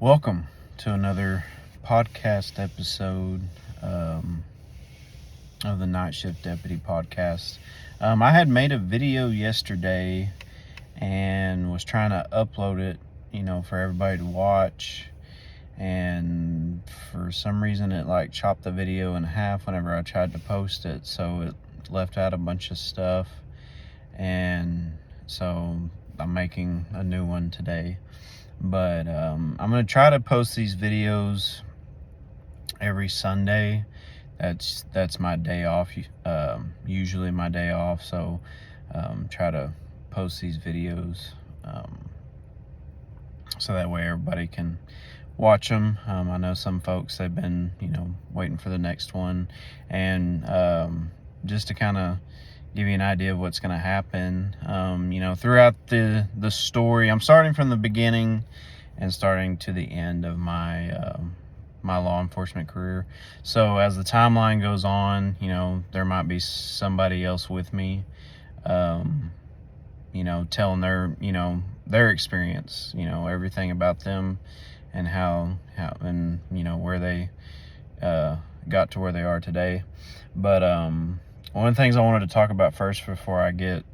Welcome to another podcast episode of the Night Shift Deputy podcast. I had made a video yesterday and was trying to upload it, for everybody to watch. And for some reason, it chopped the video in half whenever I tried to post it. So it left out a bunch of stuff. And so I'm making a new one today. But I'm going to try to post these videos every Sunday. That's my day off, usually my day off. So try to post these videos so that way everybody can watch them. I know some folks, they've been, waiting for the next one. And just to kind of give you an idea of what's going to happen, throughout the story, I'm starting from the beginning and starting to the end of my my law enforcement career. So as the timeline goes on, there might be somebody else with me, telling their experience, everything about them and how and where they got to where they are today. But one of the things I wanted to talk about first before I get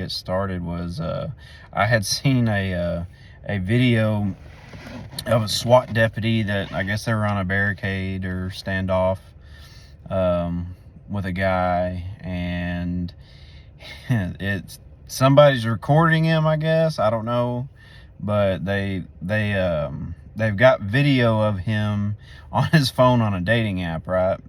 started was I had seen a video of a SWAT deputy that I guess they were on a barricade or standoff with a guy, and somebody's recording him, I guess. I don't know, but they've got video of him on his phone on a dating app, right?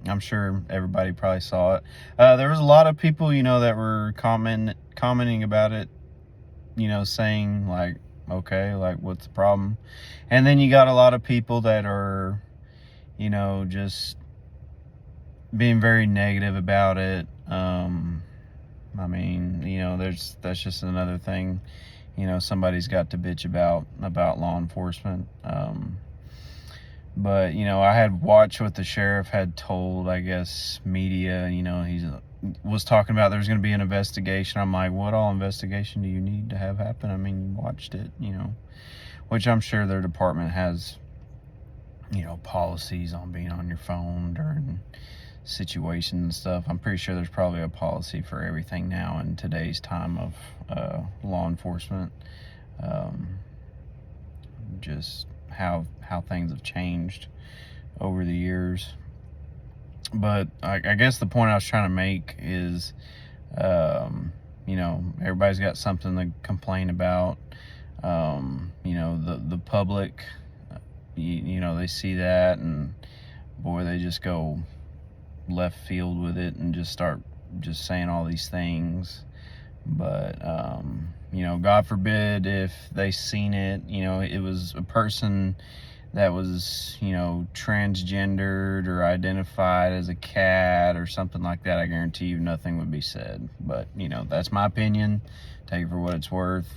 I'm sure everybody probably saw it. There was a lot of people, that were commenting about it, saying okay, what's the problem? And then you got a lot of people that are, just being very negative about it. That's just another thing, somebody's got to bitch about law enforcement. But, I had watched what the sheriff had told, I guess, media. He was talking about there's going to be an investigation. I'm like, what all investigation do you need to have happen? I mean, you watched it, which I'm sure their department has, policies on being on your phone during situations and stuff. I'm pretty sure there's probably a policy for everything now in today's time of law enforcement. Just how things have changed over the years. But I guess the point I was trying to make is, everybody's got something to complain about. The public, they see that and boy, they just go left field with it and just start just saying all these things. But God forbid if they seen it, it was a person that was, transgendered or identified as a cat or something like that, I guarantee you nothing would be said. But, that's my opinion. Take it for what it's worth.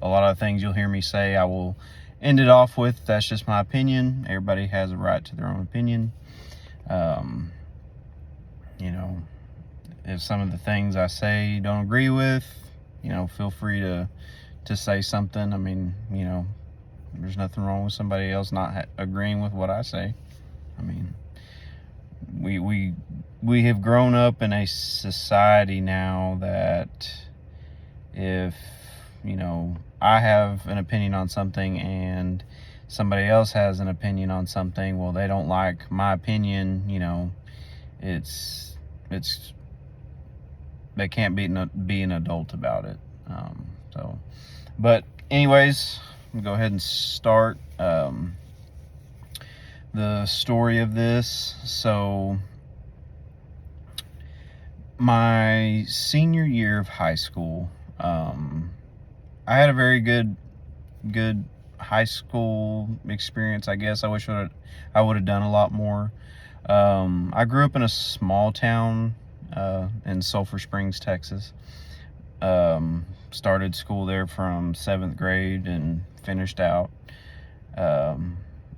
A lot of things you'll hear me say, I will end it off with, that's just my opinion. Everybody has a right to their own opinion. If some of the things I say you don't agree with, feel free to say something. I mean, there's nothing wrong with somebody else not agreeing with what I say. I mean, we have grown up in a society now that if, I have an opinion on something and somebody else has an opinion on something, well, they don't like my opinion, they can't be an adult about it. But anyways, I'm gonna go ahead and start the story of this. So my senior year of high school, I had a very good high school experience, I guess. I wish I would have done a lot more. I grew up in a small town in Sulphur Springs, Texas. Started school there from 7th grade and finished out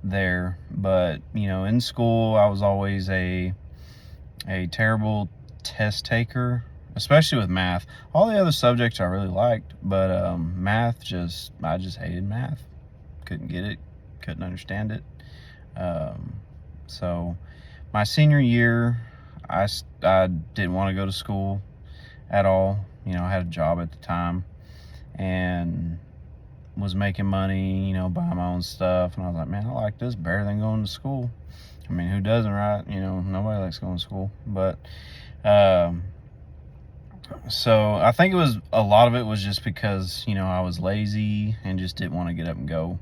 there. But, in school, I was always a terrible test taker, especially with math. All the other subjects I really liked, but math, I just hated math. Couldn't get it. couldn't understand it. So my senior year, I didn't want to go to school at all. You know, I had a job at the time and was making money, you know, buying my own stuff. And I was like, man, I like this better than going to school. I mean, who doesn't, right? You know, nobody likes going to school. But so I think a lot of it was just because, you know, I was lazy and just didn't want to get up and go.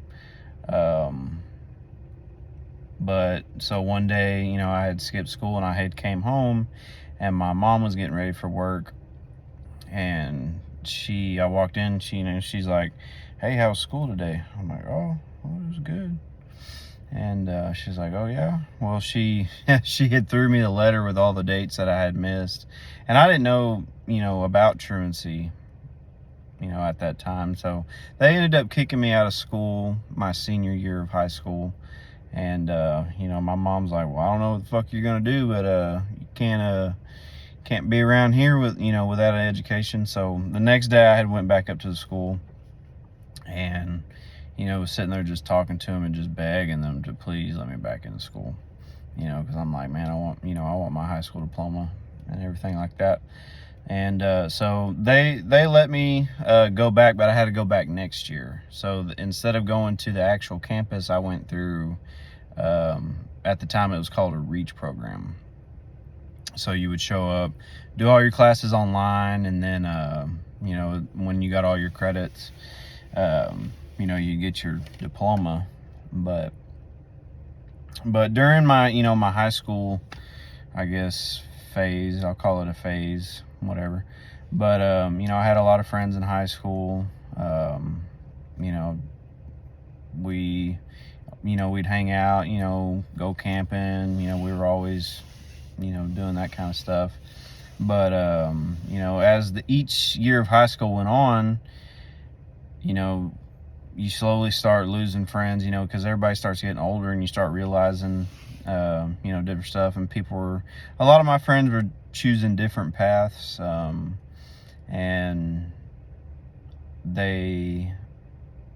But so one day, you know, I had skipped school and I had came home and my mom was getting ready for work, and I walked in, she's like, hey, how was school today? I'm like, oh, well, it was good. And she's like, oh yeah, well, she had threw me the letter with all the dates that I had missed, and I didn't know, you know, about truancy, you know, at that time. So they ended up kicking me out of school my senior year of high school. And you know, my mom's like, well, I don't know what the fuck you're gonna do, but you can't be around here with, you know, without an education. So the next day I had went back up to the school and, you know, was sitting there just talking to them and just begging them to please let me back into school, you know, because I'm like, man, I want my high school diploma and everything like that. And so they let me go back, but I had to go back next year. So instead of going to the actual campus, I went through, at the time it was called a REACH program. So you would show up, do all your classes online, and then, you know, when you got all your credits, you know, you get your diploma. But during my, you know, my high school, I guess, phase, I'll call it a phase, whatever. But, you know, I had a lot of friends in high school. You know, we'd hang out, you know, go camping, you know, we were always, you know, doing that kind of stuff. But, you know, as each year of high school went on, you know, you slowly start losing friends, you know, because everybody starts getting older and you start realizing, you know, different stuff. And a lot of my friends were choosing different paths, and they,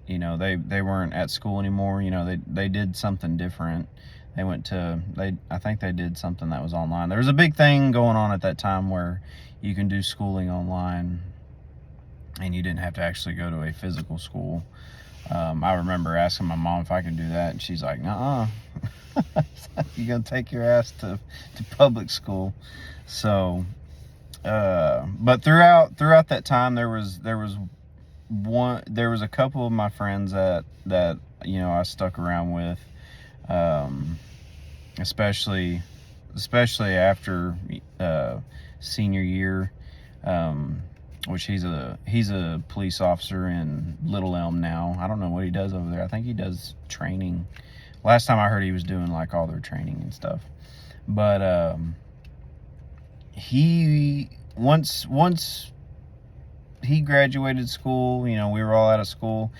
you know, they weren't at school anymore. You know, they did something different. I think they did something that was online. There was a big thing going on at that time where you can do schooling online and you didn't have to actually go to a physical school. I remember asking my mom if I could do that, and she's like, nuh-uh. You're gonna take your ass to public school. So, but throughout that time, there was a couple of my friends that you know, I stuck around with, especially after senior year, which he's a police officer in Little Elm now. I don't know what he does over there. I think he does training. Last time I heard, he was doing like all their training and stuff. But he once he graduated school, you know, we were all out of school.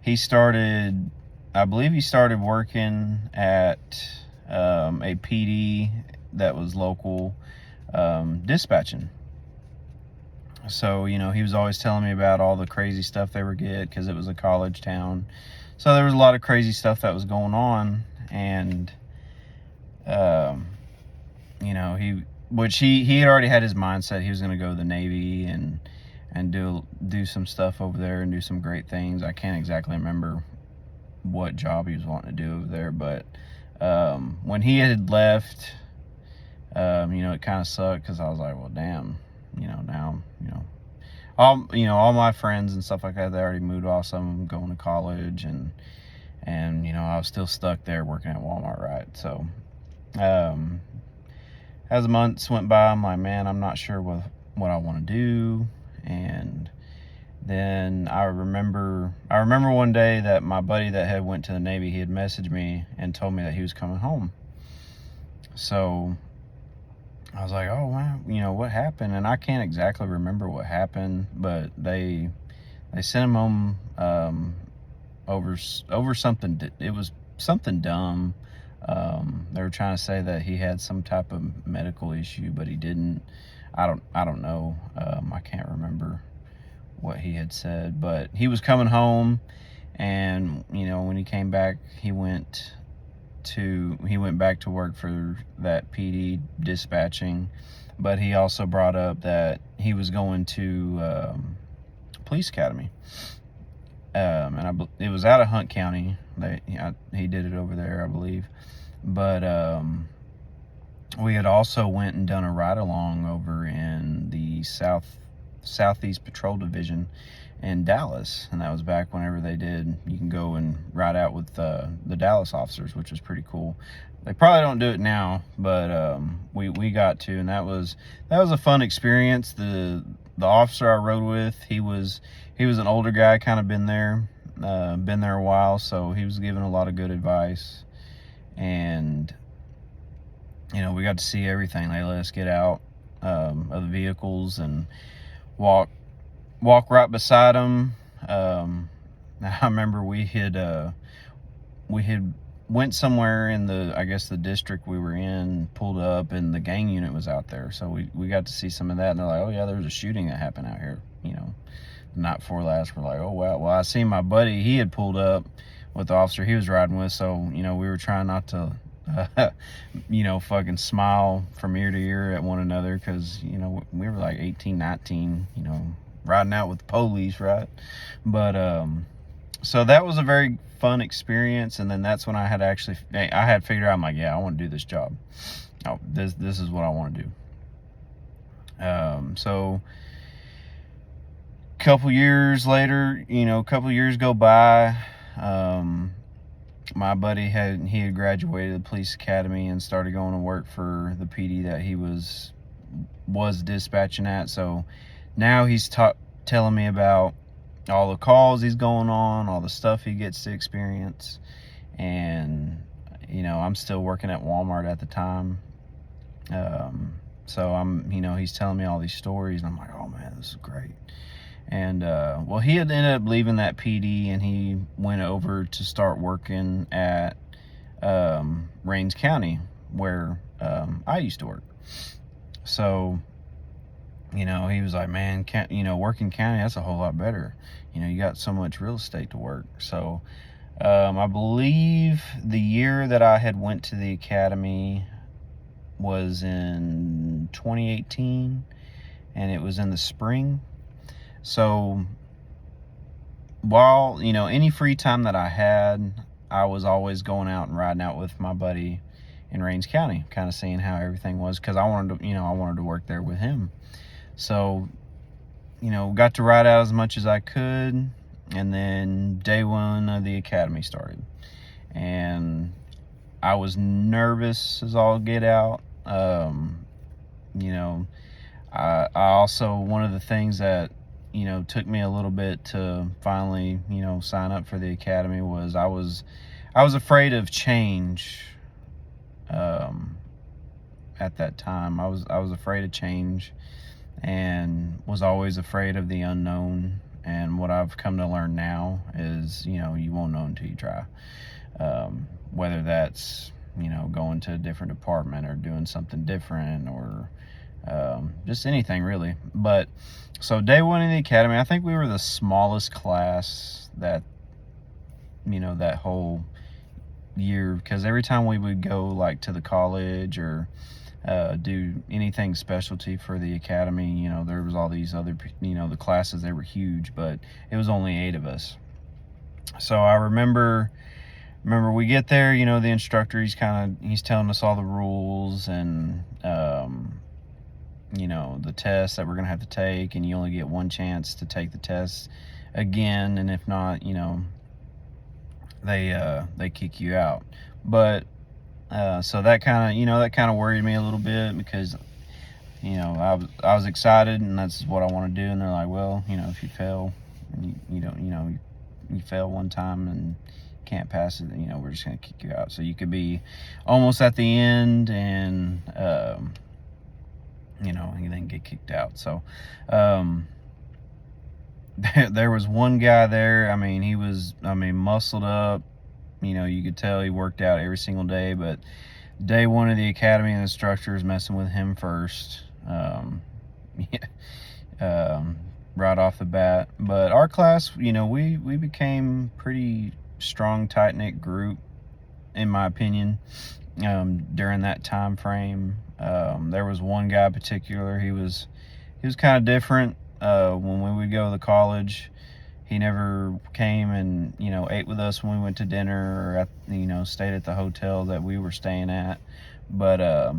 I believe he started working at a PD that was local, dispatching. So, you know, he was always telling me about all the crazy stuff they were getting, because it was a college town. So there was a lot of crazy stuff that was going on. And, you know, he had already had his mindset. He was going to go to the Navy and do some stuff over there and do some great things. I can't exactly remember what job he was wanting to do over there. But when he had left, you know, it kind of sucked, because I was like, well, damn. You know, now, all my friends and stuff like that, they already moved off, some of them going to college, and you know, I was still stuck there working at Walmart, right? So, as the months went by, I'm like, man, I'm not sure what I want to do. And then I remember one day that my buddy that had went to the Navy, he had messaged me and told me that he was coming home. So I was like, oh, wow, you know, what happened? And I can't exactly remember what happened, but they sent him home over something. It was something dumb. They were trying to say that he had some type of medical issue, but he didn't. I don't know. I can't remember what he had said, but he was coming home, And when he came back, he went back to work for that PD dispatching, but he also brought up that he was going to police academy, and it was out of Hunt County. He did it over there, I believe, but we had also went and done a ride along over in the Southeast Patrol Division in Dallas, and that was back whenever they did. You can go and ride out with the Dallas officers, which was pretty cool. They probably don't do it now, but we got to, and that was a fun experience. The officer I rode with, he was an older guy, kind of been there a while, so he was giving a lot of good advice, and we got to see everything. They let us get out of the vehicles and walk right beside them. I remember we had went somewhere in the district we were in, pulled up, and the gang unit was out there. So we got to see some of that, and they're like, oh yeah, there was a shooting that happened out here. The night before last, we're like, oh wow. Well, I seen my buddy, he had pulled up with the officer he was riding with, so we were trying not to fucking smile from ear to ear at one another, because we were like 18, 19, riding out with the police, right? But so that was a very fun experience. And then that's when I had figured out, I'm like, yeah, I want to do this job. This is what I want to do. So a couple years later, a couple years go by. My buddy had graduated the police academy and started going to work for the PD that he was dispatching at. So now he's telling me about all the calls he's going on, all the stuff he gets to experience. And I'm still working at Walmart at the time. So I'm he's telling me all these stories, and I'm like, oh man, this is great. And well, he had ended up leaving that PD, and he went over to start working at Rains County, where I used to work. So he was like, man, working county, that's a whole lot better. You got so much real estate to work. So I believe the year that I had went to the academy was in 2018, and it was in the spring. So while, any free time that I had, I was always going out and riding out with my buddy in Rains County, kind of seeing how everything was, because I wanted to work there with him. So, got to ride out as much as I could. And then day one of the academy started, and I was nervous as all get out. I also, one of the things that took me a little bit to finally sign up for the academy was I was afraid of change. At that time, I was afraid of change, and was always afraid of the unknown. And what I've come to learn now is, you won't know until you try. Whether that's, going to a different department or doing something different, or just anything really. But so day one in the academy, I think we were the smallest class that whole year, because every time we would go like to the college or do anything specialty for the academy, there was all these other, the classes, they were huge, but it was only 8 of us. So I remember we get there, the instructor, he's telling us all the rules, and the tests that we're gonna have to take, and you only get one chance to take the test again, and if not, they kick you out. But so that kind of worried me a little bit, because I was excited, and that's what I want to do. And they're like, well, if you fail, you fail one time and can't pass it, we're just gonna kick you out. So you could be almost at the end, and and then get kicked out. So there was one guy there. He was muscled up. You could tell he worked out every single day. But day one of the academy, the instructor was messing with him first. right off the bat. But our class, we became pretty strong, tight-knit group, in my opinion, during that time frame. There was one guy in particular. He was kind of different. When we would go to college, he never came and ate with us when we went to dinner, or stayed at the hotel that we were staying at. But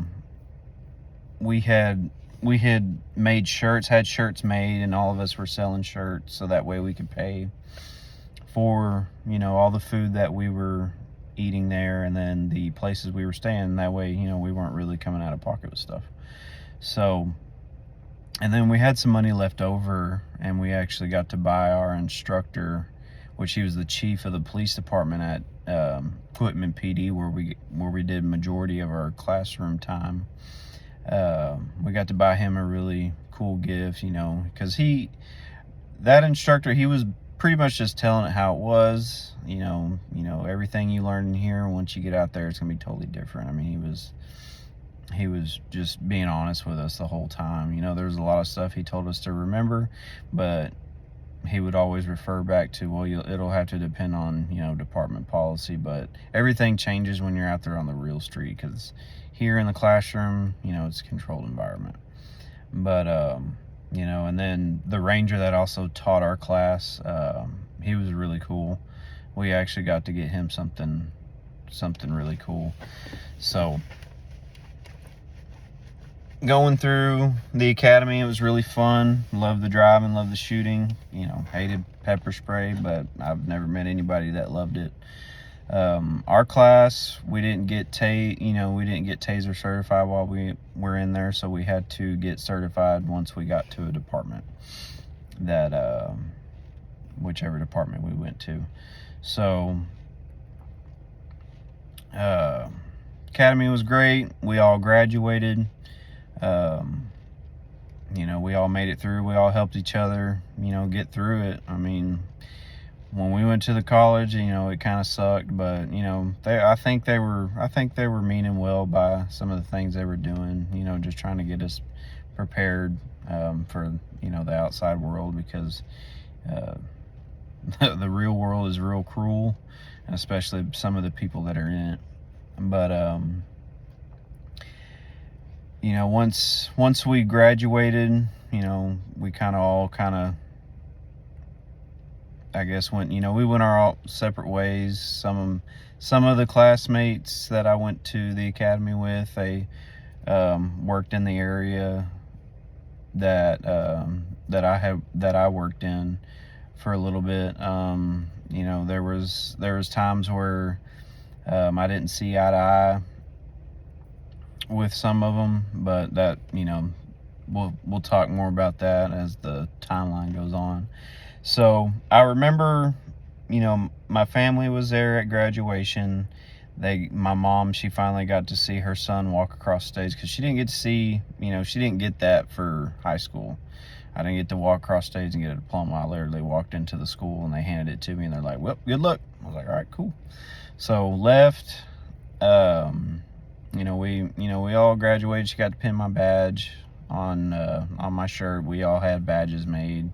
we had made shirts, had shirts made, and all of us were selling shirts, so that way we could pay for all the food that we were eating there, and then the places we were staying. That way we weren't really coming out of pocket with stuff. So, and then we had some money left over, and we actually got to buy our instructor, which he was the chief of the police department at Quitman PD, where we did majority of our classroom time. We got to buy him a really cool gift, because that instructor, he was pretty much just telling it how it was. Everything you learn in here, once you get out there, it's gonna be totally different. I mean, he was just being honest with us the whole time. There was a lot of stuff he told us to remember, but he would always refer back to, well, it'll have to depend on department policy. But everything changes when you're out there on the real street, because here in the classroom, it's a controlled environment. But and then the ranger that also taught our class, he was really cool. We actually got to get him something really cool. So going through the academy, it was really fun. Loved the driving, loved the shooting. Hated pepper spray, but I've never met anybody that loved it. Our class, we didn't get taser certified while we were in there, so we had to get certified once we got to a department, that whichever department we went to. So academy was great. We all graduated. We all made it through. We all helped each other get through it. I mean, when we went to the college, it kind of sucked, but I think they were meaning well by some of the things they were doing, just trying to get us prepared for the outside world, because the real world is real cruel, and especially some of the people that are in it. But once we graduated, we kind of I guess we went our all separate ways. Some of the classmates that I went to the academy with, they worked in the area that I worked in for a little bit. There was times where I didn't see eye to eye with some of them, but that we'll talk more about that as the timeline goes on. So I remember, my family was there at graduation. My mom, she finally got to see her son walk across stage, because she didn't get to see, she didn't get that for high school. I didn't get to walk across stage and get a diploma. I literally walked into the school and they handed it to me, and they're like, well, good luck. I was like, all right, cool. So left. We all graduated. She got to pin my badge on my shirt. We all had badges made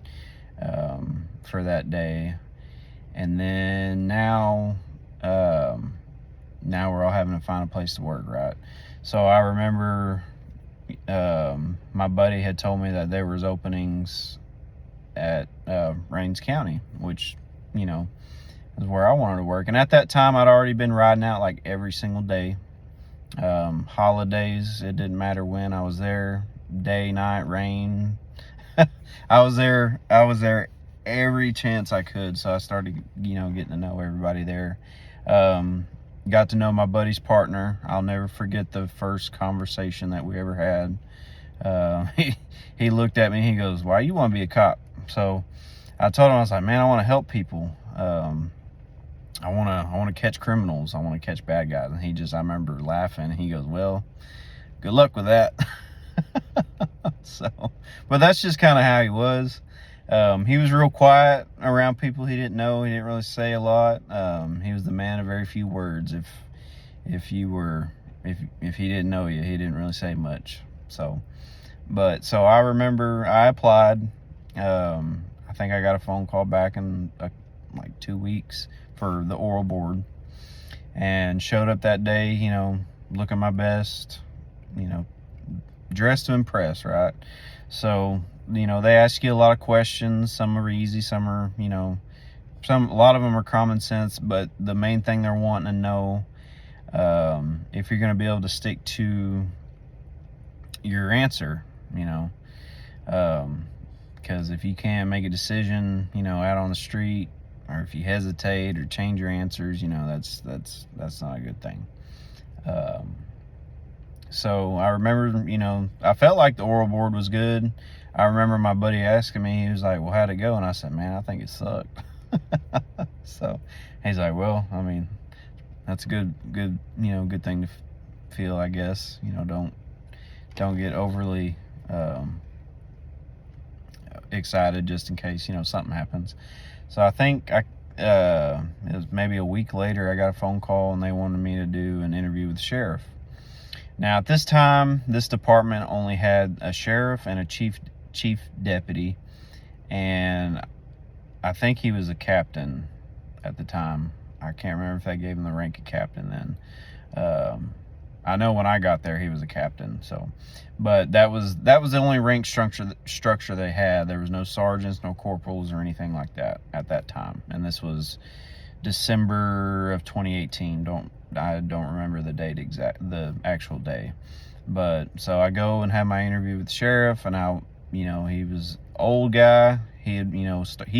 for that day. And then now we're all having to find a place to work, right? So I remember my buddy had told me that there was openings at Rains County, which is where I wanted to work. And at that time, I'd already been riding out like every single day. Holidays, it didn't matter when. I was there, day, night, rain. I was there every chance I could. So I started getting to know everybody there. Got to know my buddy's partner. I'll never forget the first conversation that we ever had. He looked at me, he goes, why you want to be a cop? So I told him, I was like, man, I want to help people. I want to catch criminals. I want to catch bad guys. And I remember laughing. He goes, well, good luck with that. But that's just kind of how he was. He was real quiet around people he didn't know. He didn't really say a lot. He was the man of very few words. If he didn't know you, he didn't really say much. So I remember I applied. I think I got a phone call back in like 2 weeks for the oral board, and showed up that day, looking my best, dressed to impress, right? So, they ask you a lot of questions. Some are easy, some are, a lot of them are common sense, but the main thing they're wanting to know, if you're going to be able to stick to your answer, because if you can't make a decision, out on the street, or if you hesitate or change your answers, that's not a good thing. So I remember, I felt like the oral board was good. I remember my buddy asking me, he was like, well, how'd it go? And I said, man, I think it sucked. So he's like, well, I mean, that's a good thing to feel, I guess. Don't get overly excited just in case, something happens. So I think it was maybe a week later, I got a phone call and they wanted me to do an interview with the sheriff. Now at this time, this department only had a sheriff and a chief deputy, and I think he was a captain at the time. I can't remember if they gave him the rank of captain then. I know when I got there, he was a captain. So, but that was the only rank structure they had. There was no sergeants, no corporals, or anything like that at that time. And this was December of 2018. I don't remember the actual day. But so I go and have my interview with the sheriff, and he was old guy. He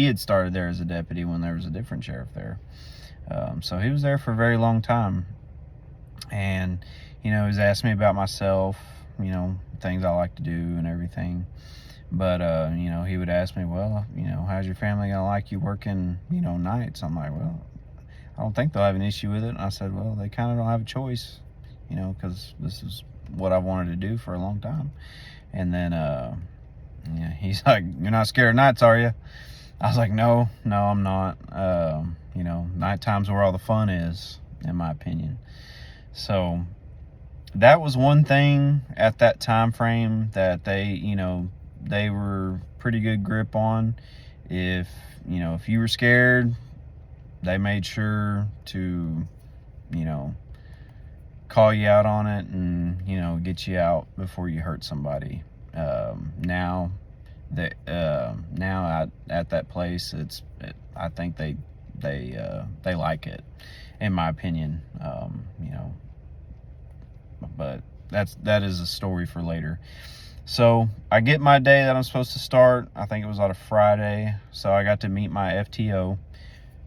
had started there as a deputy when there was a different sheriff there. So he was there for a very long time. And, he was asking me about myself, things I like to do and everything. But, he would ask me, well, how's your family going to like you working, nights? I'm like, well, I don't think they'll have an issue with it. And I said, well, they kind of don't have a choice, because this is what I wanted to do for a long time. And then, he's like, you're not scared of nights, are you? I was like, no, I'm not. Night time's where all the fun is, in my opinion. So that was one thing at that time frame that they were pretty good grip on. If you were scared, they made sure to call you out on it and get you out before you hurt somebody. Now at that place, I think they like it, in my opinion. But that is a story for later. So I get my day that I'm supposed to start. I think it was on a Friday. So I got to meet my FTO.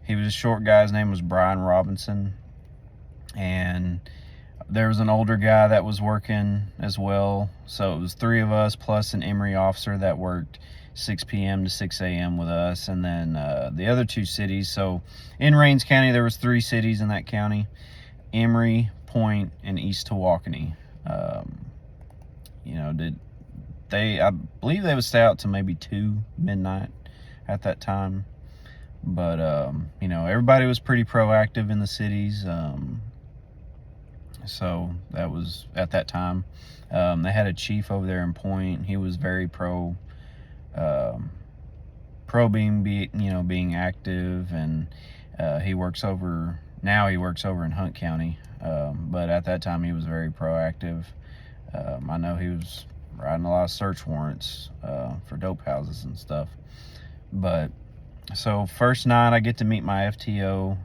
He was a short guy. His name was Brian Robinson. And there was an older guy that was working as well. So it was 3 of us plus an Emory officer that worked 6 p.m. to 6 a.m. with us. And then the other 2 cities. So in Rains County, there was 3 cities in that county: Emory, Point, and East Tawakoni. I believe they would stay out to maybe 2 midnight at that time. But everybody was pretty proactive in the cities. So that was at that time. They had a chief over there in Point. He was very pro being active, and he works over in Hunt County. But at that time, he was very proactive. I know he was writing a lot of search warrants for dope houses and stuff. But so first night, I get to meet my FTO.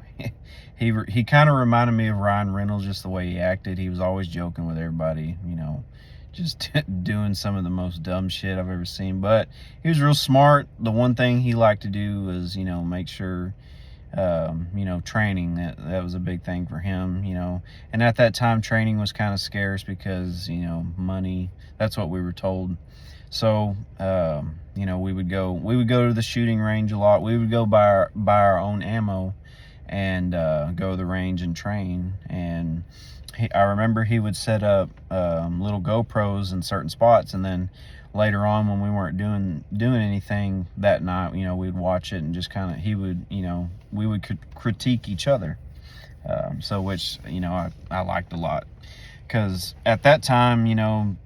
He kind of reminded me of Ryan Reynolds, just the way he acted. He was always joking with everybody, just doing some of the most dumb shit I've ever seen. But he was real smart. The one thing he liked to do was, make sure, training, that was a big thing for him, and at that time training was kind of scarce because, money, that's what we were told. So, we would go to the shooting range a lot. We would go buy our own ammo and go to the range and train. And I remember he would set up little GoPros in certain spots, and then later on, when we weren't doing anything that night, we'd watch it and just kind of, we would critique each other. Which I liked a lot, because at that time,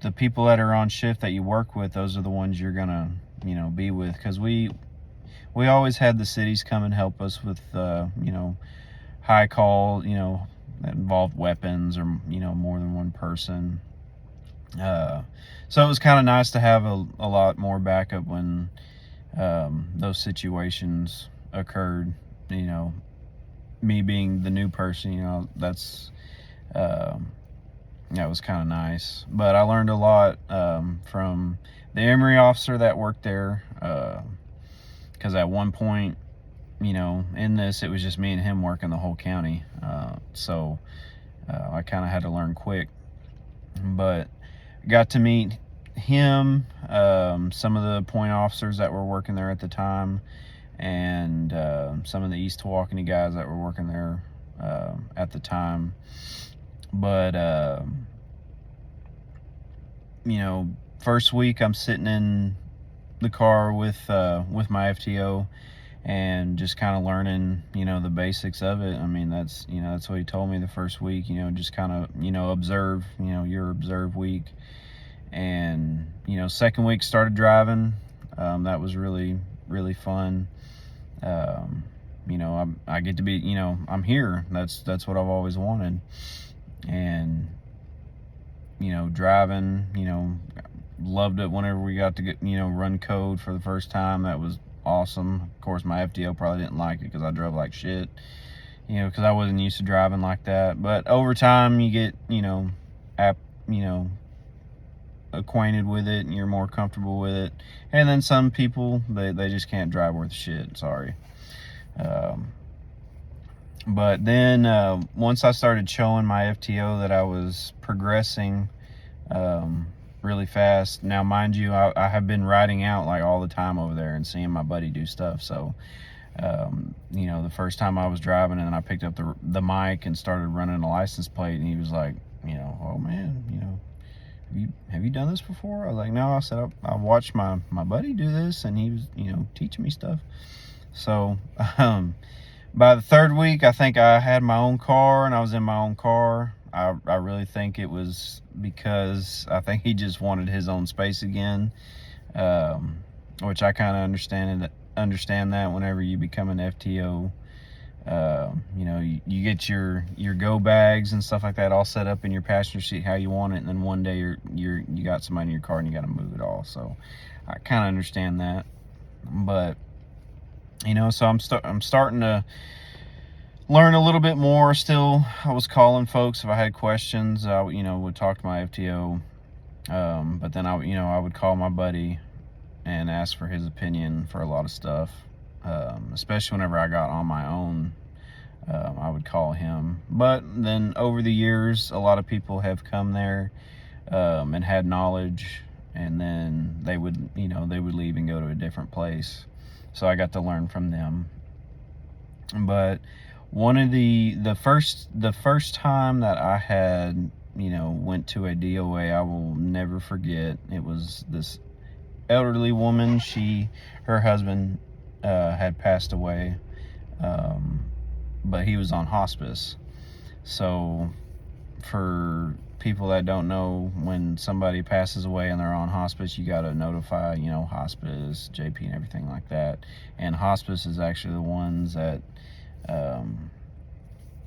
the people that are on shift that you work with, those are the ones you're gonna be with, because we always had the cities come and help us with high call, that involved weapons or more than one person. So it was kind of nice to have a lot more backup when those situations occurred. Me being the new person, that was kind of nice. But I learned a lot from the Emory officer that worked there, because at one point, in this, it was just me and him working the whole county. So I kind of had to learn quick. But got to meet him, some of the point officers that were working there at the time, and some of the East Tawakoni guys that were working there at the time. But first week I'm sitting in the car with my FTO and just kind of learning the basics of it. I mean, that's what he told me the first week, just kind of observe, your observe week. And second week started driving. That was really, really fun. I get to be, I'm here. That's what I've always wanted. And driving, loved it whenever we got to get run code for the first time. That was awesome. Of course, my FTO probably didn't like it because I drove like shit, because I wasn't used to driving like that. But over time, you get acquainted with it, and you're more comfortable with it. And then some people, they just can't drive worth shit. Sorry. But then once I started showing my FTO that I was progressing really fast. Now, mind you, I have been riding out like all the time over there and seeing my buddy do stuff. So the first time I was driving, and then I picked up the mic and started running a license plate, and he was like, oh man, have you done this before? I was like, no. I said, I watched my buddy do this, and he was teaching me stuff. So by the third week, I think I had my own car, and I was in my own car. I really think it was because I think he just wanted his own space again, which I kind of understand that whenever you become an FTO. You get your go bags and stuff like that all set up in your passenger seat how you want it, and then one day you got somebody in your car and you got to move it all. So I kind of understand that. But so I'm starting to learn a little bit more still. I was calling folks if I had questions. I would talk to my FTO, but then I would call my buddy and ask for his opinion for a lot of stuff, especially whenever I got on my own. I would call him. But then over the years, a lot of people have come there and had knowledge, and then they would leave and go to a different place. So I got to learn from them. But one of the first time that I had went to a DOA, I will never forget. It was this elderly woman. Her husband had passed away, but he was on hospice. So for people that don't know, when somebody passes away and they're on hospice, you got to notify hospice, JP, and everything like that. And hospice is actually the ones that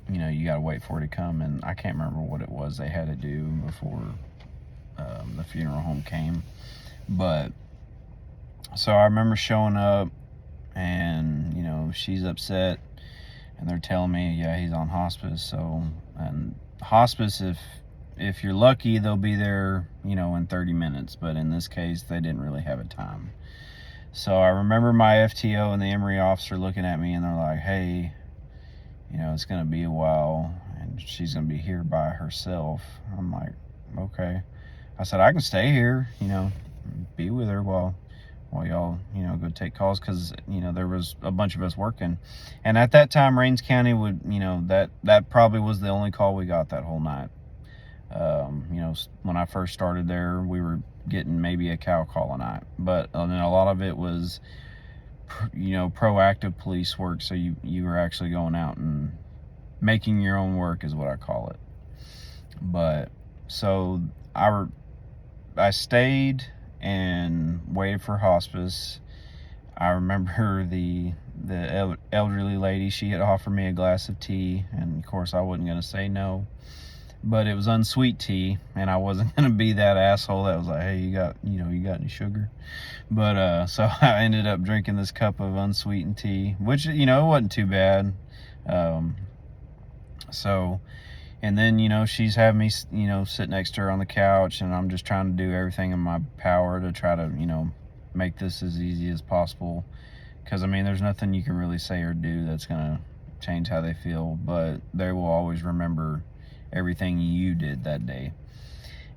you got to wait for it to come. And I can't remember what it was they had to do before the funeral home came. But so I remember showing up, and she's upset, and they're telling me, yeah, he's on hospice. So, and hospice, if you're lucky, they'll be there in 30 minutes, but in this case they didn't really have a time. So I remember my FTO and the Emory officer looking at me, and they're like, hey, it's gonna be a while, and she's gonna be here by herself. I'm like, okay. I said, I can stay here, be with her while y'all go take calls, because there was a bunch of us working. And at that time, Rains County would that probably was the only call we got that whole night. When I first started there, we were getting maybe a cow call a night, but then a lot of it was proactive police work. So you were actually going out and making your own work, is what I call it. But so I stayed, and waited for hospice. I remember the elderly lady, she had offered me a glass of tea, and of course I wasn't going to say no, but it was unsweet tea, and I wasn't going to be that asshole that was like, hey, you got any sugar? But so I ended up drinking this cup of unsweetened tea, which, it wasn't too bad. So, and then, she's having me, sit next to her on the couch, and I'm just trying to do everything in my power to try to, make this as easy as possible. Because, there's nothing you can really say or do that's going to change how they feel, but they will always remember everything you did that day.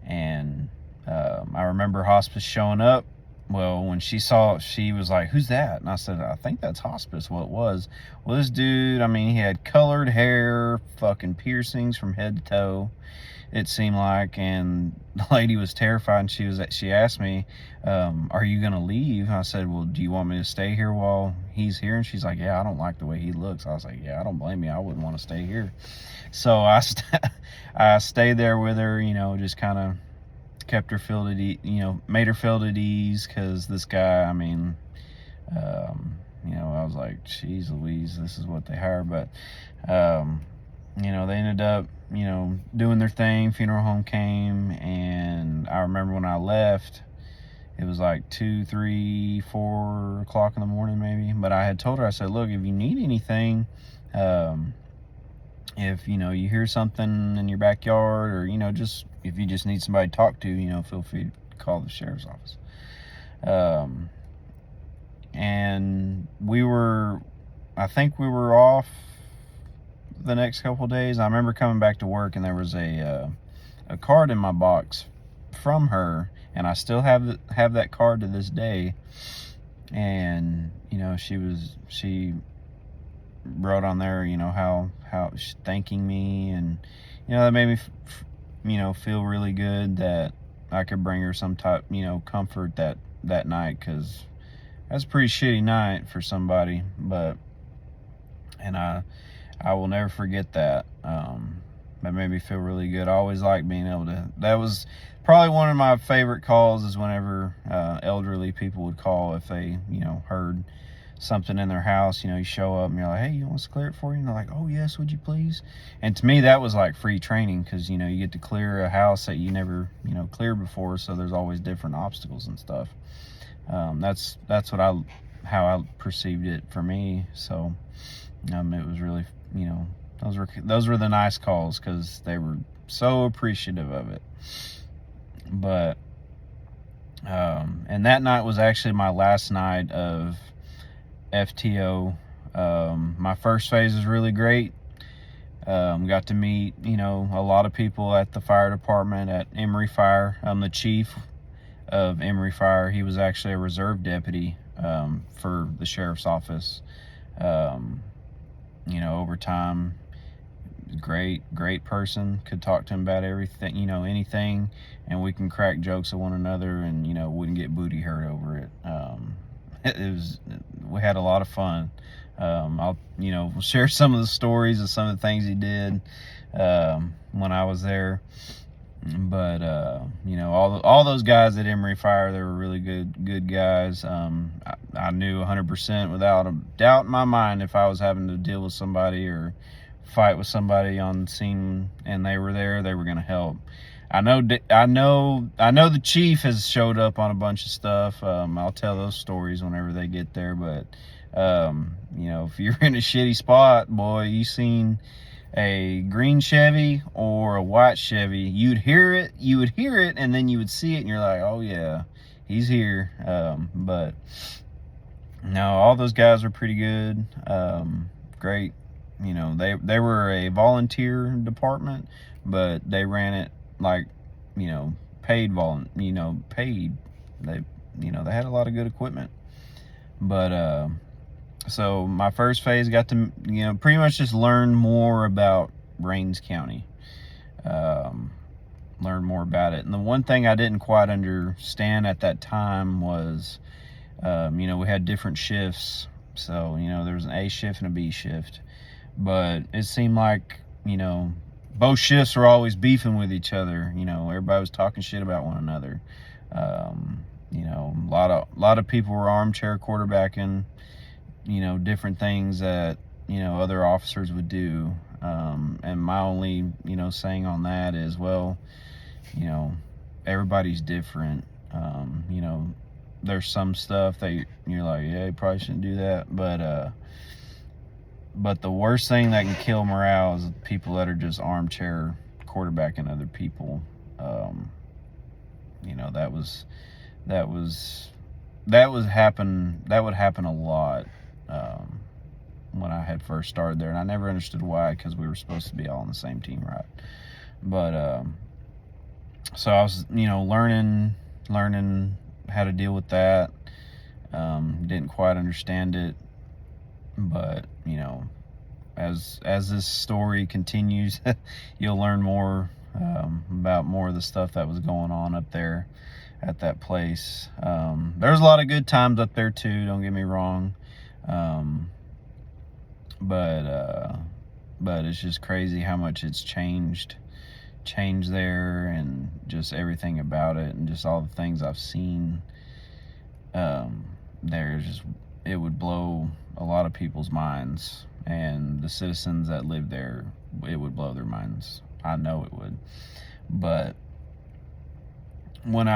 And I remember hospice showing up. Well, when she saw it, she was like, who's that? And I said, I think that's hospice. Well, it was. Well, this dude, he had colored hair, fucking piercings from head to toe, it seemed like, and the lady was terrified, and she asked me, are you gonna leave? And I said, well, do you want me to stay here while he's here? And she's like, yeah, I don't like the way he looks. I was like, yeah, I don't blame you, I wouldn't want to stay here. So I stayed there with her, just kind of kept her filled at ease, made her feel at ease, because this guy, I was like, geez Louise, this is what they hire. But they ended up, doing their thing. Funeral home came, and I remember when I left, it was like 2, 3, 4 o'clock in the morning maybe. But I had told her, I said, look, if you need anything, if you hear something in your backyard, or just if you just need somebody to talk to, feel free to call the sheriff's office. And I think we were off the next couple of days. I remember coming back to work, and there was a card in my box from her, and I still have that card to this day. And she wrote on there, how she's thanking me, and that made me feel really good that I could bring her some type comfort that night, because that's a pretty shitty night for somebody. And I will never forget that. That made me feel really good. I always like being able to, that was probably one of my favorite calls, is whenever elderly people would call if they heard something in their house. You show up and you're like, hey, you want us to clear it for you? And they're like, oh yes, would you please? And to me, that was like free training, because you get to clear a house that you never cleared before, so there's always different obstacles and stuff. That's how I perceived it for me. So it was really, those were the nice calls, because they were so appreciative of it. But and that night was actually my last night of FTO. My first phase was really great. Got to meet a lot of people at the fire department at Emory Fire. The chief of Emory Fire, he was actually a reserve deputy for the sheriff's office. Over time, great person. Could talk to him about everything, anything, and we can crack jokes at one another, and wouldn't get booty hurt over it. We had a lot of fun. I'll share some of the stories of some of the things he did when I was there. But all those guys at Emory Fire, they were really good guys. I knew 100% without a doubt in my mind, if I was having to deal with somebody or fight with somebody on scene and they were there, they were going to help. I know the chief has showed up on a bunch of stuff. I'll tell those stories whenever they get there. But if you're in a shitty spot, boy, you seen a green Chevy or a white Chevy, you would hear it, and then you would see it, and you're like, oh yeah, he's here. But no, all those guys are pretty good. Great. They were a volunteer department, but they ran it like, paid. They had a lot of good equipment. But so my first phase got to pretty much just learn more about Rains County, learn more about it. And the one thing I didn't quite understand at that time was we had different shifts. So there was an A shift and a B shift, but it seemed like both shifts were always beefing with each other. Everybody was talking shit about one another. You know, a lot of people were armchair quarterbacking, you know, different things that, you know, other officers would do. And my only, you know, saying on that is, well, you know, everybody's different. You know, there's some stuff that you're like, yeah, you probably shouldn't do that. But the worst thing that can kill morale is people that are just armchair quarterbacking other people. You know, that would happen a lot when I had first started there, and I never understood why, because we were supposed to be all on the same team, right? But so I was, you know, learning how to deal with that. Didn't quite understand it, but you know, as this story continues, you'll learn more about more of the stuff that was going on up there at that place. There's a lot of good times up there too, don't get me wrong. But it's just crazy how much it's changed there, and just everything about it, and just all the things I've seen there. Just, it would blow a lot of people's minds, and the citizens that live there, it would blow their minds. I know it would. But when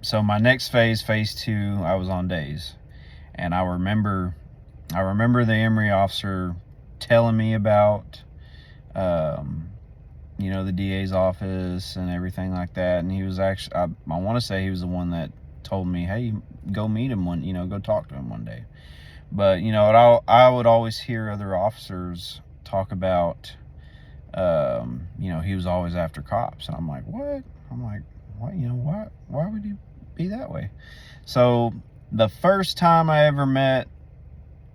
so my next phase 2, I was on days, and I remember the Emory officer telling me about, you know, the DA's office and everything like that. And he was actually, I want to say he was the one that told me, hey, go meet him one, you know, go talk to him one day. But, you know, I would always hear other officers talk about, you know, he was always after cops. And I'm like, what? I'm like, what? You know, why would he be that way? So the first time I ever met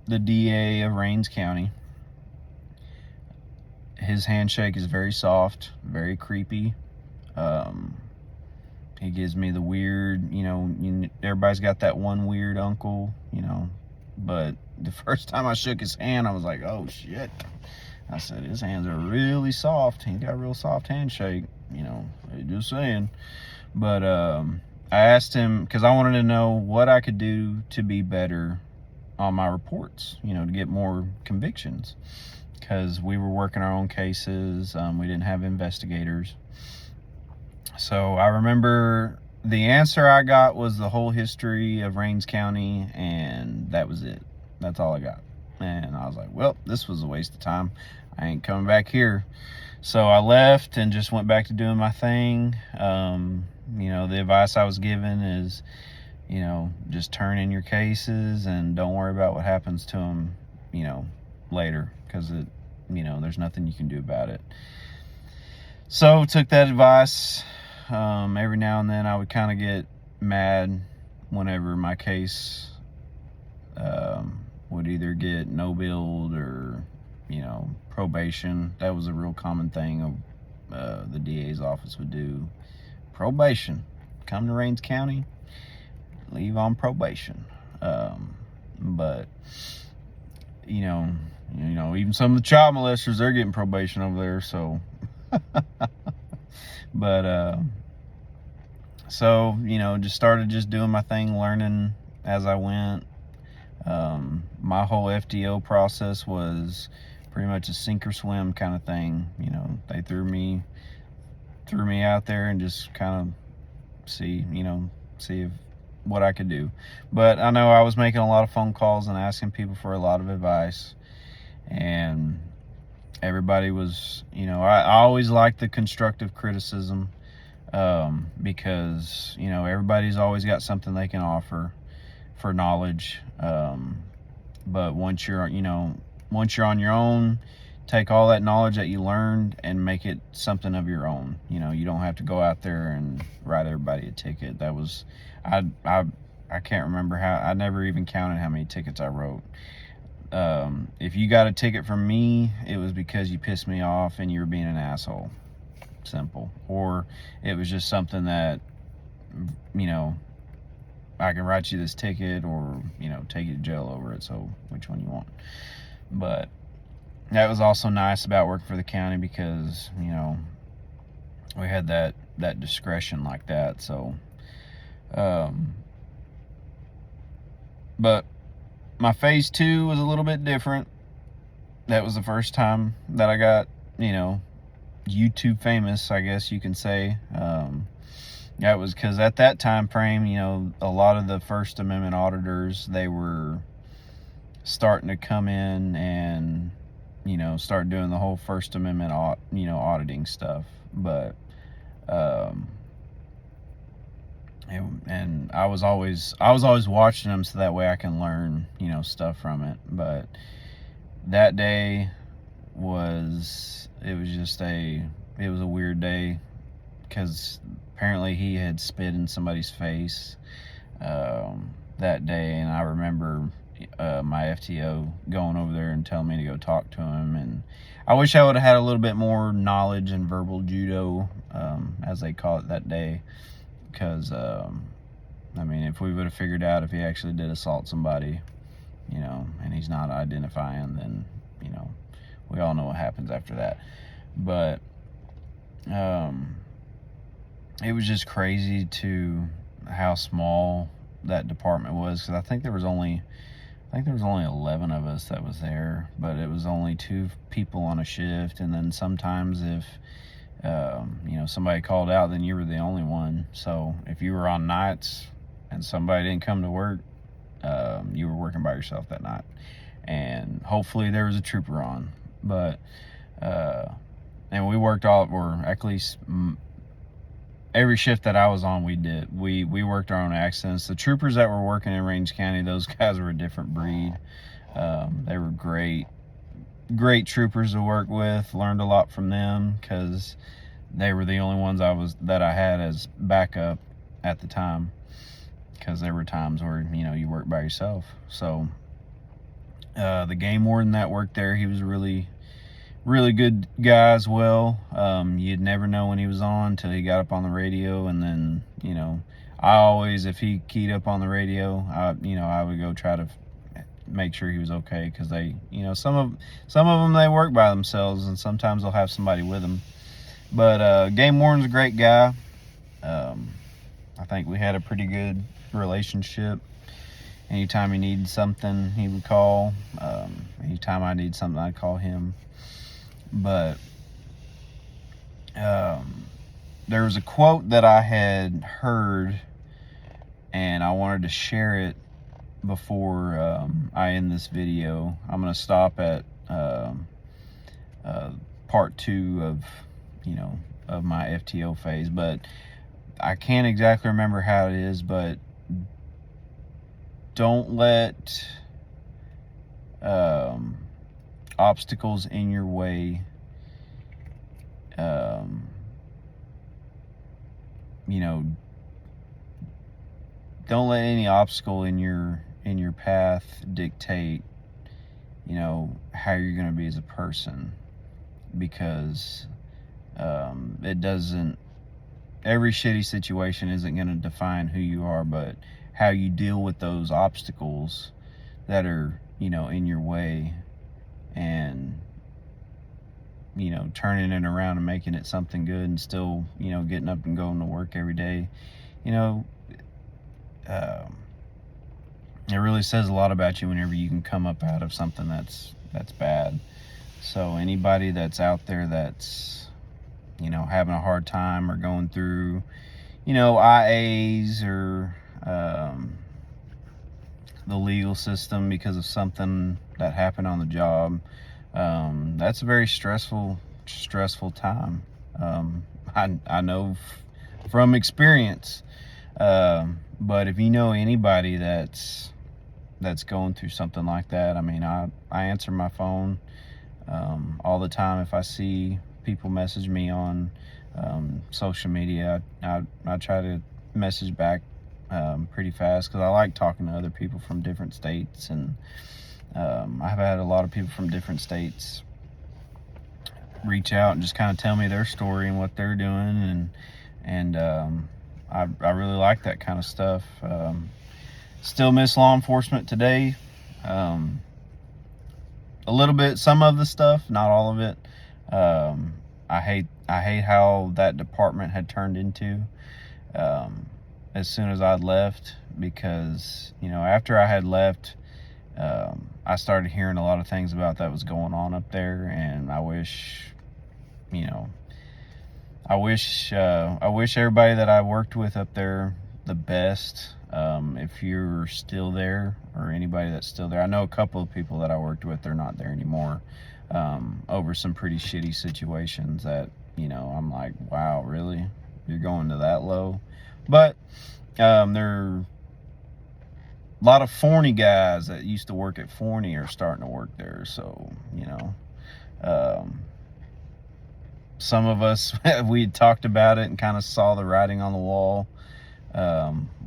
the DA of Rains County, his handshake is very soft, very creepy. He gives me the weird, you know, everybody's got that one weird uncle, you know. But the first time I shook his hand, I was like, oh shit. I said, his hands are really soft. He got a real soft handshake, you know, just saying. But I asked him, because I wanted to know what I could do to be better on my reports, you know, to get more convictions, because we were working our own cases. We didn't have investigators. So I remember the answer I got was the whole history of Rains County, and that was it. That's all I got. And I was like, well, this was a waste of time. I ain't coming back here. So I left and just went back to doing my thing. You know, the advice I was given is, you know, just turn in your cases and don't worry about what happens to them, you know, later, because it, you know, there's nothing you can do about it. So took that advice. Every now and then I would kind of get mad whenever my case would either get no billed or, you know, probation. That was a real common thing the DA's office would do. Probation. Come to Rains County, leave on probation. But you know, even some of the child molesters, they're getting probation over there. So, but so, you know, just started just doing my thing, learning as I went. My whole FDO process was pretty much a sink or swim kind of thing. You know, they threw me out there and just kind of see if what I could do. But I know I was making a lot of phone calls and asking people for a lot of advice, and everybody was, you know, I always like the constructive criticism, because, you know, everybody's always got something they can offer for knowledge. But once you're on your own, take all that knowledge that you learned and make it something of your own. You know, you don't have to go out there and write everybody a ticket. That was, I can't remember I never even counted how many tickets I wrote. If you got a ticket from me, it was because you pissed me off and you were being an asshole. Simple. Or it was just something that, you know, I can write you this ticket, or, you know, take you to jail over it. So which one you want? But that was also nice about working for the county, because, you know, we had that discretion like that. So But my phase 2 was a little bit different. That was the first time that I got, YouTube famous, I guess you can say. That was because at that time frame, a lot of the First Amendment auditors, they were starting to come in and, start doing the whole First Amendment, auditing stuff. But, and I was always watching them so that way I can learn, stuff from it. But that day it was a weird day, because apparently he had spit in somebody's face that day, and I remember my FTO going over there and telling me to go talk to him. And I wish I would have had a little bit more knowledge in verbal judo, as they call it that day, because if we would have figured out if he actually did assault somebody, and he's not identifying, then we all know what happens after that. But it was just crazy to how small that department was, because I think there was only 11 of us that was there, but it was only 2 people on a shift. And then sometimes if somebody called out, then you were the only one. So if you were on nights and somebody didn't come to work, you were working by yourself that night, and hopefully there was a trooper on. But and we worked or at least every shift that I was on, we worked our own accidents. The troopers that were working in Range County, those guys were a different breed. They were great troopers to work with. Learned a lot from them, because they were the only ones that I had as backup at the time, because there were times where you work by yourself. So the game warden that worked there, he was a really good guy as well. You'd never know when he was on until he got up on the radio. And then I always, if he keyed up on the radio, I would go try to make sure he was okay, because they, some of them, they work by themselves, and sometimes they'll have somebody with them. But game warden's a great guy. I think we had a pretty good relationship. Anytime he needed something, he would call. Anytime I need something, I'd call him. But there was a quote that I had heard, and I wanted to share it before I end this video. I'm going to stop at part 2 of my FTO phase, but I can't exactly remember how it is. But don't let obstacles in your way don't let any obstacle in your path dictate how you're going to be as a person, because it doesn't, every shitty situation isn't going to define who you are, but how you deal with those obstacles that are in your way, and turning it around and making it something good, and still getting up and going to work every day. It really says a lot about you whenever you can come up out of something that's bad. So anybody that's out there that's having a hard time, or going through IAs, or the legal system because of something that happened on the job, that's a very stressful time. I know from experience. But if you know anybody that's going through something like that, I answer my phone all the time. If I see people message me on social media, I try to message back pretty fast, because I like talking to other people from different states. And I've had a lot of people from different states reach out and just kind of tell me their story and what they're doing, and I really like that kind of stuff. Still miss law enforcement today. A little bit, some of the stuff, not all of it. I hate how that department had turned into. as soon as I'd left, because, you know, after I had left, I started hearing a lot of things about that was going on up there, and I wish, you know, I wish everybody that I worked with up there the best. If you're still there, or anybody that's still there, I know a couple of people that I worked with, they're not there anymore, over some pretty shitty situations that, you know, I'm like, wow, really? You're going to that low? But there a lot of Forney guys that used to work at Forney are starting to work there. So, you know, some of us, we had talked about it and kind of saw the writing on the wall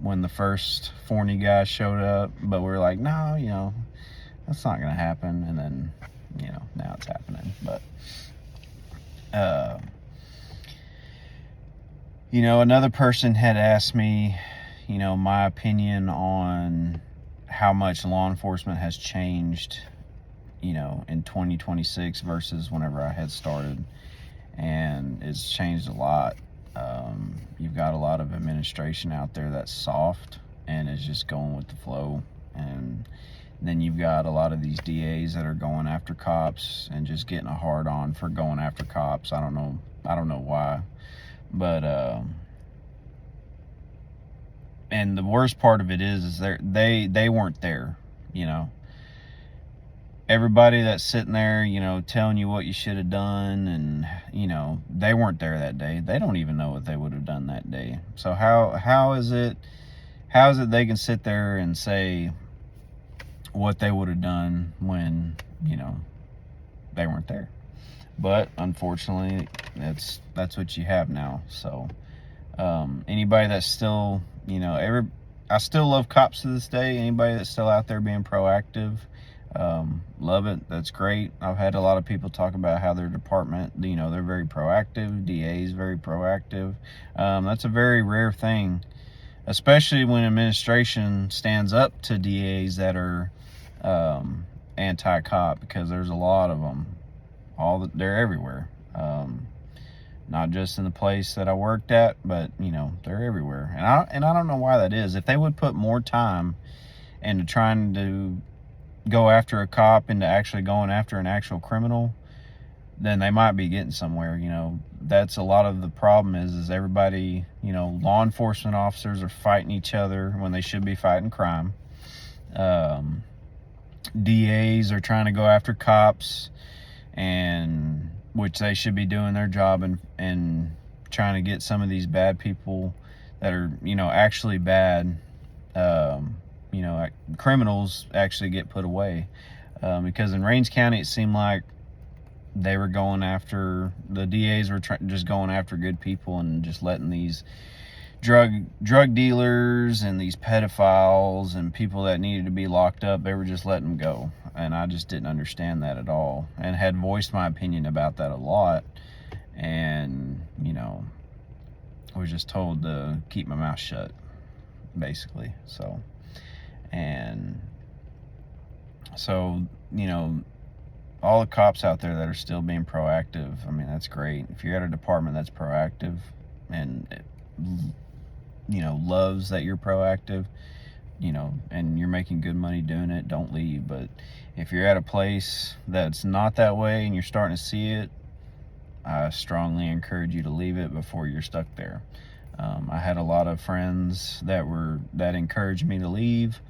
when the first Forney guy showed up. But we were like, no, you know, that's not going to happen. And then, you know, now it's happening. But, you know, another person had asked me, you know, my opinion on how much law enforcement has changed, you know, in 2026 versus whenever I had started. And it's changed a lot. You've got a lot of administration out there that's soft and is just going with the flow. And then you've got a lot of these DAs that are going after cops and just getting a hard on for going after cops. I don't know why. But and the worst part of it is they weren't there, you know. Everybody that's sitting there, you know, telling you what you should have done, and, you know, they weren't there that day. They don't even know what they would have done that day. So how is it they can sit there and say what they would have done when, you know, they weren't there? But unfortunately, that's what you have now. So anybody that's still, you know, I still love cops to this day. Anybody that's still out there being proactive, love it. That's great. I've had a lot of people talk about how their department, you know, they're very proactive. DA's very proactive. That's a very rare thing, especially when administration stands up to DAs that are anti-cop, because there's a lot of them. They're everywhere. Not just in the place that I worked at, but, you know, they're everywhere. And I don't know why that is. If they would put more time into trying to go after a cop, into actually going after an actual criminal, then they might be getting somewhere. You know, that's a lot of the problem is everybody, you know, law enforcement officers are fighting each other when they should be fighting crime. DAs are trying to go after cops, and which they should be doing their job and trying to get some of these bad people that are, you know, actually bad, you know, criminals actually get put away. Because in Rains County, it seemed like they were going after, the DAs were just going after good people and just letting these drug dealers and these pedophiles and people that needed to be locked up, they were just letting them go. And I just didn't understand that at all, and had voiced my opinion about that a lot. And, you know, I was just told to keep my mouth shut, basically. So, you know, all the cops out there that are still being proactive, I mean, that's great. If you're at a department that's proactive and, you know, loves that you're proactive, you know, and you're making good money doing it, don't leave. But if you're at a place that's not that way and you're starting to see it, I strongly encourage you to leave it before you're stuck there. I had a lot of friends that encouraged me to leave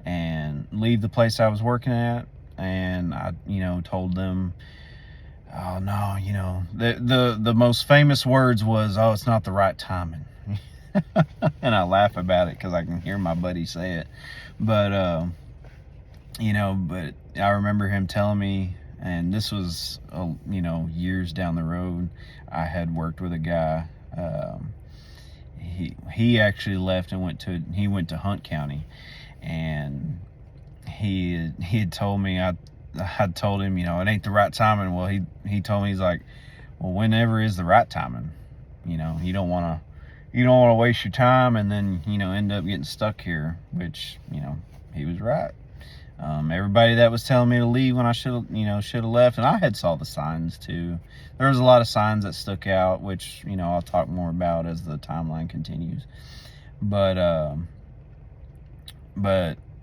the place I was working at, and I, you know, told them, oh no, you know, the most famous words was, oh, it's not the right timing. And I laugh about it because I can hear my buddy say it. But you know, but I remember him telling me, and this was, you know, years down the road. I had worked with a guy. He actually left and went to Hunt County, and he had told me, I told him, you know, it ain't the right timing. Well, he told me, he's like, well, whenever is the right timing? You know, you don't want to waste your time and then, you know, end up getting stuck here, which, you know, he was right. Everybody that was telling me to leave when I should have left, and I had saw the signs too. There was a lot of signs that stuck out, which, you know, I'll talk more about as the timeline continues. But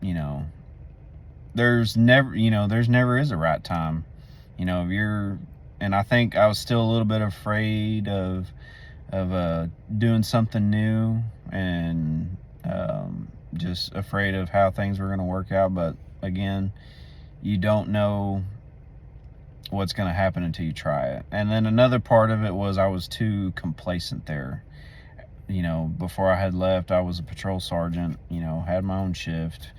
you know, there's never is a right time. You know, if you're, and I think I was still a little bit afraid of doing something new, and just afraid of how things were going to work out. But again, you don't know what's going to happen until you try it. And then another part of it was I was too complacent there. You know, before I had left, I was a patrol sergeant, you know, had my own shift,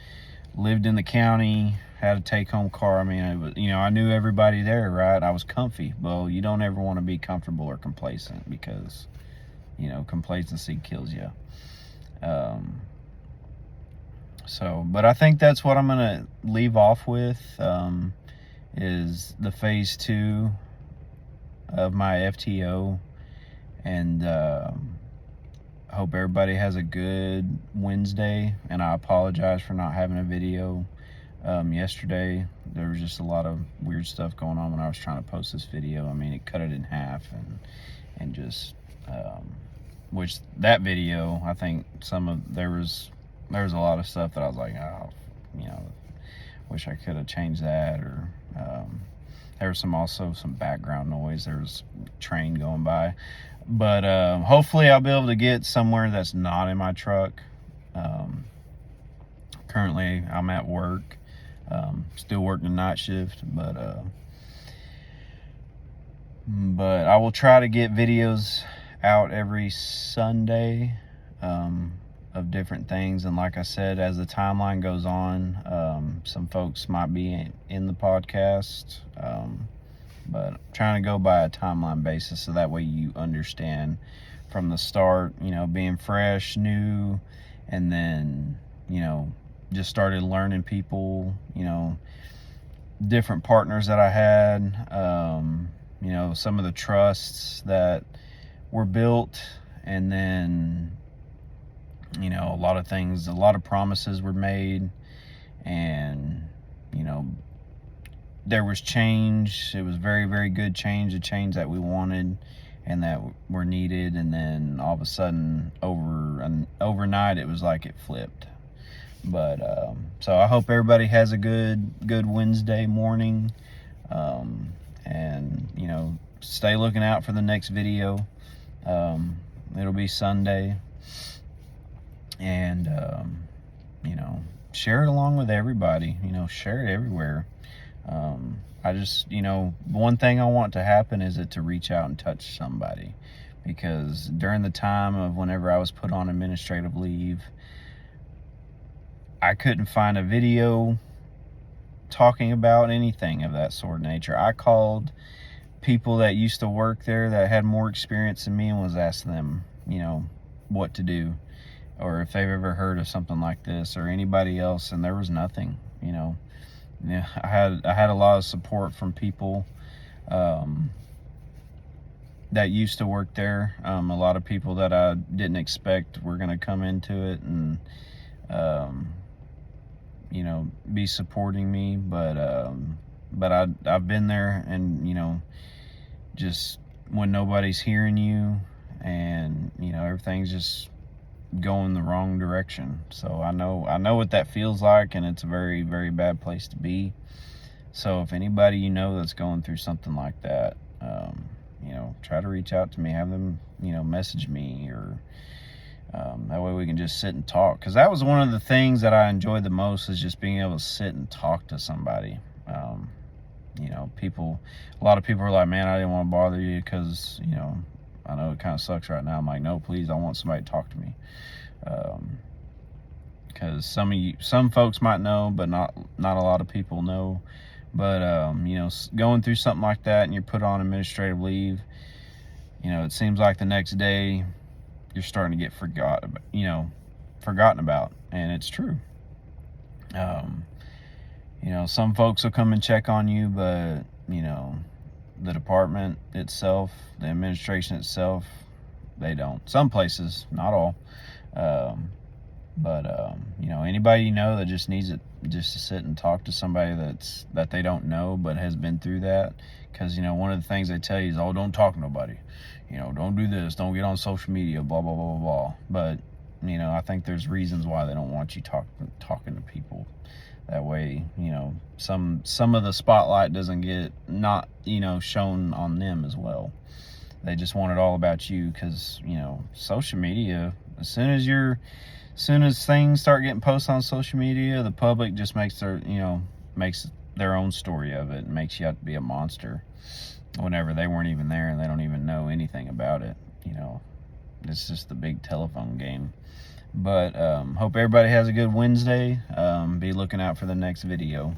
lived in the county, had a take-home car. I mean, it was, you know, I knew everybody there, right? I was comfy. Well, you don't ever want to be comfortable or complacent, because, you know, complacency kills you. So, but I think that's what I'm going to leave off with, is the phase 2 of my FTO. And hope everybody has a good Wednesday. And I apologize for not having a video yesterday. There was just a lot of weird stuff going on when I was trying to post this video. I mean, it cut it in half, and just which that video, I think there was a lot of stuff that I was like, oh, you know, wish I could have changed that. Or there was also some background noise. There was a train going by. But hopefully I'll be able to get somewhere that's not in my truck. Currently I'm at work, still working the night shift, but I will try to get videos out every Sunday of different things. And like I said, as the timeline goes on, some folks might be in the podcast, but I'm trying to go by a timeline basis, so that way you understand from the start, you know, being fresh, new, and then, you know, just started learning people, you know, different partners that I had, you know, some of the trusts that were built, and then, you know, a lot of promises were made, and, you know, there was change. It was very, very good change, a change that we wanted and that were needed. And then all of a sudden, overnight, it was like it flipped. But so I hope everybody has a good Wednesday morning, and, you know, stay looking out for the next video. It'll be Sunday, and you know, share it along with everybody. You know, share it everywhere. I just, you know, one thing I want to happen is it to reach out and touch somebody, because during the time of whenever I was put on administrative leave, I couldn't find a video talking about anything of that sort of nature. I called people that used to work there that had more experience than me and was asking them, you know, what to do, or if they've ever heard of something like this, or anybody else, and there was nothing, you know. Yeah, I had a lot of support from people that used to work there. A lot of people that I didn't expect were going to come into it and you know, be supporting me. But I've been there, and, you know, just when nobody's hearing you, and, you know, everything's just going the wrong direction. So I know what that feels like, and it's a very, very bad place to be. So if anybody you know that's going through something like that, you know, try to reach out to me, have them, you know, message me, or that way we can just sit and talk. Because that was one of the things that I enjoyed the most, is just being able to sit and talk to somebody. You know, a lot of people are like, man, I didn't want to bother you because, you know, I know it kind of sucks right now. I'm like, no, please, I want somebody to talk to me. Because some folks might know, but not a lot of people know. But you know, going through something like that, and you're put on administrative leave, you know, it seems like the next day you're starting to get forgotten about, and it's true. You know, some folks will come and check on you, but, you know, the department itself, the administration itself, they don't. Some places, not all. But you know, anybody you know that just needs it, just to sit and talk to somebody that they don't know but has been through that. Because, you know, one of the things they tell you is, oh, don't talk to nobody, you know, don't do this, don't get on social media, blah blah blah blah blah. But You know, I think there's reasons why they don't want you talking to people. That way, you know, some of the spotlight doesn't get not, you know, shown on them as well. They just want it all about you because, you know, social media, as soon as things start getting posted on social media, the public just makes their own story of it and makes you out to be a monster whenever they weren't even there and they don't even know anything about it. You know, it's just the big telephone game. But hope everybody has a good Wednesday. Be looking out for the next video.